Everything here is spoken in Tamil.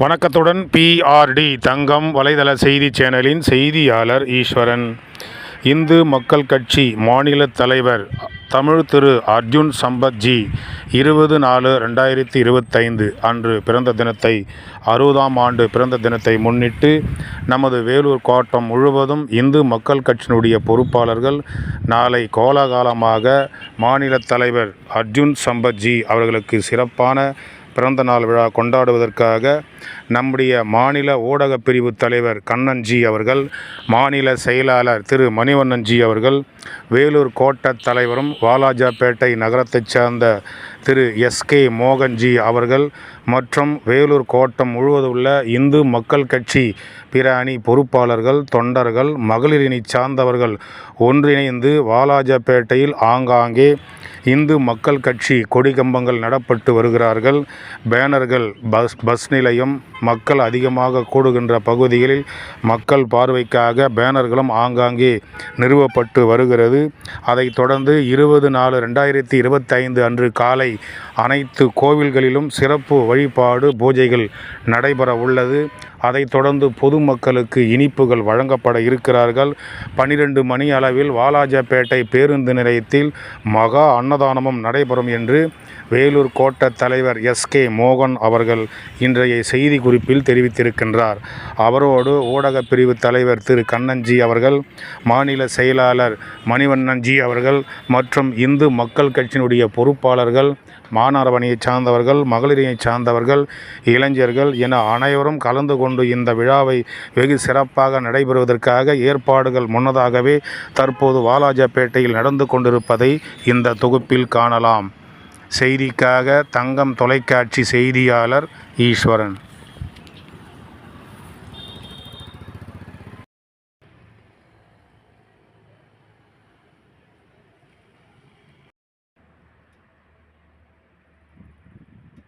வணக்கத்துடன் பிஆர்டி தங்கம் வலைதள செய்தி சேனலின் செய்தியாளர் ஈஸ்வரன். இந்து மக்கள் கட்சி மாநில தலைவர் தமிழ் திரு அர்ஜுன் சம்பத்ஜி 20/4/2025 அன்று பிறந்த தினத்தை 60ஆம் ஆண்டு பிறந்த தினத்தை முன்னிட்டு நமது வேலூர் கோட்டம் முழுவதும் இந்து மக்கள் கட்சியினுடைய பொறுப்பாளர்கள் நாளை கோலாகலமாக மாநில தலைவர் அர்ஜுன் சம்பத்ஜி அவர்களுக்கு சிறப்பான பிறந்த நாள் விழா கொண்டாடுவதற்காக நம்முடைய மாநில ஊடகப் பிரிவு தலைவர் கண்ணன்ஜி அவர்கள், மாநில செயலாளர் திரு மணிவண்ணன்ஜி அவர்கள், வேலூர் கோட்ட தலைவரும் வாலாஜாபேட்டை நகரத்தைச் சார்ந்த திரு எஸ்கே மோகன்ஜி அவர்கள் மற்றும் வேலூர் கோட்டம் முழுவதும் உள்ள இந்து மக்கள் கட்சி பிற அணி பொறுப்பாளர்கள், தொண்டர்கள், மகளிரணி சார்ந்தவர்கள் ஒன்றிணைந்து வாலாஜாபேட்டையில் ஆங்காங்கே இந்து மக்கள் கட்சி கொடி கம்பங்கள் நடப்பட்டு வருகிறார்கள். பேனர்கள், பஸ் நிலையம், மக்கள் அதிகமாக கூடுகின்ற பகுதிகளில் மக்கள் பார்வைக்காக பேனர்களும் ஆங்காங்கே நிறுவப்பட்டு வருகிறது. அதைத் தொடர்ந்து 20/4/2025 அன்று காலை அனைத்து கோவில்களிலும் சிறப்பு வழிபாடு பூஜைகள் நடைபெற உள்ளது. அதைத் தொடர்ந்து பொதுமக்களுக்கு இனிப்புகள் வழங்கப்பட இருக்கிறார்கள். 12 மணி அளவில் வாலாஜாபேட்டை பேருந்து நிலையத்தில் மகா அன்னதானமும் நடைபெறும் என்று வேலூர் கோட்ட தலைவர் எஸ்கே மோகன் அவர்கள் இன்றைய செய்தி குறிப்பில் தெரிவித்திருக்கின்றார். அவரோடு ஊடகப் பிரிவு தலைவர் திரு கண்ணன்ஜி அவர்கள், மாநில செயலாளர் மணிவண்ணன்ஜி அவர்கள் மற்றும் இந்து மக்கள் கட்சியினுடைய பொறுப்பாளர்கள், மாணவரணியைச் சார்ந்தவர்கள், மகளிரைச் சார்ந்தவர்கள், இளைஞர்கள் என அனைவரும் கலந்து கொண்டு இந்த விழாவை வெகு சிறப்பாக நடைபெறுவதற்காக ஏற்பாடுகள் முன்னதாகவே தற்போது வாலாஜாபேட்டையில் நடந்து கொண்டிருப்பதை இந்த தொகுப்பில் காணலாம். செய்திக்காக தங்கம் தொலைக்காட்சி செய்தியாளர் ஈஸ்வரன்.